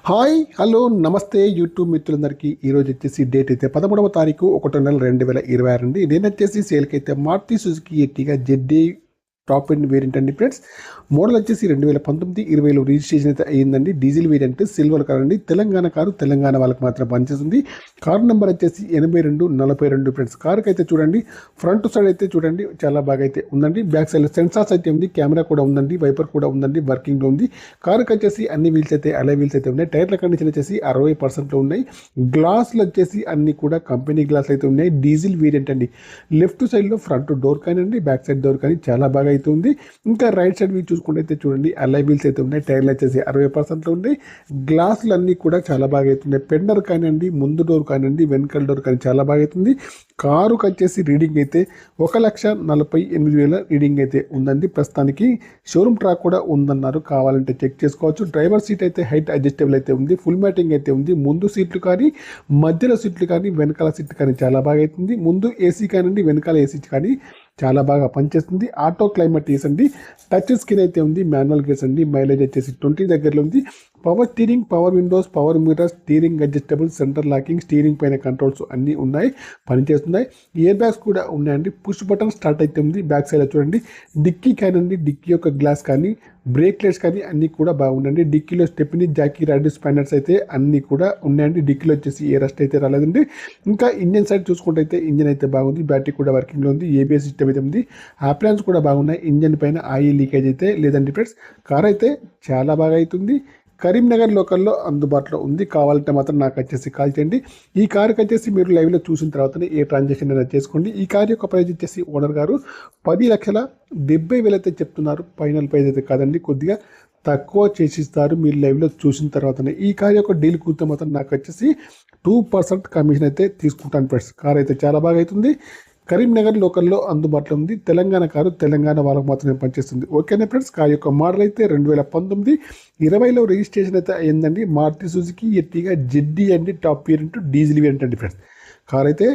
Hi hello నమస్తే YouTube మిత్రులందరికీ ఈరోజు వచ్చేసి డేట్ అయితే 13వ తారీఖు 1వ నెల 2026 అండి. నేను వచ్చేసి సేల్కి అయితే Maruti Suzuki Ertiga ZDI top end variant అండి ఫ్రెండ్స్. మోడల్ వచ్చేసి 2019 20లో రిజిస్ట్రేషన్ అయితే అయ్యిందండి. డీజిల్ వేరియంట్ సిల్వర్ కలర్ అండి. తెలంగాణ కారు, తెలంగాణ వాళ్ళకి మాత్రం పనిచేస్తుంది. కారు నెంబర్ వచ్చేసి 8242 ఫ్రెండ్స్. కారుకి అయితే చూడండి, ఫ్రంట్ సైడ్ అయితే చూడండి చాలా బాగా అయితే ఉందండి. బ్యాక్ సైడ్ సెన్సార్స్ అయితే ఉంది, కెమెరా కూడా ఉందండి, వైపర్ కూడా ఉందండి, వర్కింగ్లో ఉంది. కారుకి వచ్చేసి అన్ని వీల్స్ అయితే అలై వీల్స్ అయితే ఉన్నాయి. టైర్ల కండిషన్ వచ్చేసి 60% ఉన్నాయి. గ్లాసులు వచ్చేసి అన్ని కూడా కంపెనీ గ్లాసులు అయితే ఉన్నాయి. డీజిల్ వేరియంట్ అండి. లెఫ్ట్ సైడ్లో ఫ్రంట్ డోర్ కానివ్వండి, బ్యాక్ సైడ్ డోర్ కానీ చాలా బాగా అయితే ఉంది. ఇంకా రైట్ సైడ్ వ్యూ చూసుకుంటే అయితే చూడండి అలై వీల్స్ అయితే ఉన్నాయి. టైర్లు వచ్చేసి 60% ఉన్నాయి. గ్లాసులు అన్నీ కూడా చాలా బాగా అవుతున్నాయి. పెండర్ కానివ్వండి, ముందు డోర్ కానివ్వండి, వెనకాల డోర్ కానీ చాలా బాగా అవుతుంది. కారుకి వచ్చేసి రీడింగ్ అయితే 1,48,000 రీడింగ్ అయితే ఉందండి. ప్రస్తుతానికి షోరూమ్ ట్రాక్ కూడా ఉందన్నారు, కావాలంటే చెక్ చేసుకోవచ్చు. డ్రైవర్ సీట్ అయితే హైట్ అడ్జస్టబుల్ అయితే ఉంది. ఫుల్ మ్యాటింగ్ అయితే ఉంది. ముందు సీట్లు కానీ, మధ్యలో సీట్లు కానీ, వెనకాల సీట్లు కానీ చాలా బాగా అవుతుంది. ముందు ఏసీ కానివ్వండి, వెనకాల ఏసీ కానీ చాలా బాగా పనిచేస్తుంది. ఆటో క్లైమేట్ అండి. టచ్ స్క్రీన్ అయితే ఉంది. మాన్యువల్ గేర్స్ అండి. మైలేజ్ వచ్చేసి 20 దగ్గరలో ఉంది. Power steering, power Windows, power mirror, steering adjustable, centre locking, steering పైన కంట్రోల్స్ అన్నీ ఉన్నాయి, పనిచేస్తున్నాయి. ఇయర్ బ్యాగ్స్ కూడా ఉన్నాయండి. పుష్ బటన్ స్టార్ట్ అయితే ఉంది. బ్యాక్ సైడ్ చూడండి డిక్కీ కానివ్వండి, డిక్కీ యొక్క గ్లాస్ కానీ, బ్రేక్ లైట్స్ కానీ అన్నీ కూడా బాగున్నాయండి. డిక్కీలో స్టెప్ని, జాకీ, రాడ్, స్పానర్స్ అయితే అన్నీ కూడా ఉన్నాయండి. డిక్కీలో వచ్చేసి ఏ రస్ట్ అయితే రాలేదండి. ఇంకా ఇంజన్ సైడ్ చూసుకుంటే అయితే ఇంజన్ అయితే బాగుంది. బ్యాటరీ కూడా వర్కింగ్లో ఉంది. ఏబిఎస్ సిస్టమ్ అయితే ఉంది. ఆప్లాన్స్ కూడా బాగున్నాయి. ఇంజన్ పైన ఆయిల్ లీకేజ్ అయితే లేదండి ఫ్రెండ్స్. కార్ అయితే చాలా బాగా అవుతుంది. కరీంనగర్ లోకల్లో అందుబాటులో ఉంది. కావాలంటే మాత్రం నాకు వచ్చేసి కాల్ చేయండి. ఈ కారుకి వచ్చేసి మీరు లైవ్లో చూసిన తర్వాతనే ఏ ట్రాన్సాక్షన్ అయినా చేసుకోండి. ఈ కారు యొక్క ప్రైస్ వచ్చేసి ఓనర్ గారు 10,70,000 అయితే చెప్తున్నారు. ఫైనల్ ప్రైస్ అయితే కాదండి, కొద్దిగా తక్కువ చేసిస్తారు మీరు లైవ్లో చూసిన తర్వాతనే. ఈ కారు యొక్క డీల్ కూర్చో మాత్రం నాకు వచ్చేసి 2% కమిషన్ అయితే తీసుకుంటాను ఫ్రెండ్స్. కార్ అయితే చాలా బాగా అవుతుంది. కరీంనగర్ లోకల్లో అందుబాటులో ఉంది. తెలంగాణ కారు, తెలంగాణ వాళ్ళకు మాత్రమే పనిచేస్తుంది. ఓకేనా ఫ్రెండ్స్. కారు యొక్క మోడల్ అయితే 2019 20లో రిజిస్ట్రేషన్ అయితే అయ్యిందండి. మారుతి సుజుకి ఎర్టిగా జెడ్డీ అండి. టాప్ వేరియంట్ డీజిల్ వేరియంట్ అండి ఫ్రెండ్స్. కార్ అయితే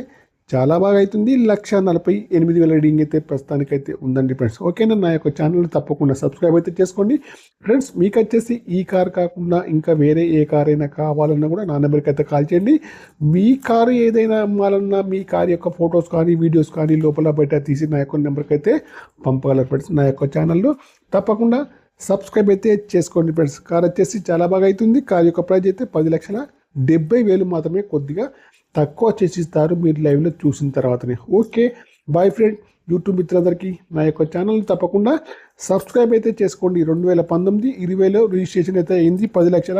చాలా బాగా అవుతుంది. 1,48,000 రీడింగ్ అయితే ప్రస్తుతానికైతే ఉందండి ఫ్రెండ్స్. ఓకేనా. నా యొక్క ఛానల్ తప్పకుండా సబ్స్క్రైబ్ అయితే చేసుకోండి ఫ్రెండ్స్. మీకు వచ్చేసి ఈ కార్ కాకుండా ఇంకా వేరే ఏ కార్ అయినా కావాలన్నా కూడా నా నెంబర్కి అయితే కాల్ చేయండి. మీ కారు ఏదైనా అమ్మాలన్నా, మీ కార్ యొక్క ఫొటోస్ కానీ, వీడియోస్ కానీ లోపల బయట తీసి నా యొక్క నెంబర్కి అయితే పంపగలరు ఫ్రెండ్స్. నా యొక్క ఛానల్లో తప్పకుండా సబ్స్క్రైబ్ అయితే చేసుకోండి ఫ్రెండ్స్. కార్ వచ్చేసి చాలా బాగా అవుతుంది. కార్ యొక్క ప్రైస్ అయితే 10,70,000 మాత్రమే, కొద్దిగా తక్కువ చేసిస్తారు మీరు లైవ్లో చూసిన తర్వాతనే. Okay boy friend. యూట్యూబ్ మిత్రులందరికీ నా యొక్క ఛానల్ తప్పకుండా సబ్స్క్రైబ్ అయితే చేసుకోండి. 2019 20లో రిజిస్ట్రేషన్ అయితే అయింది. 10,00,000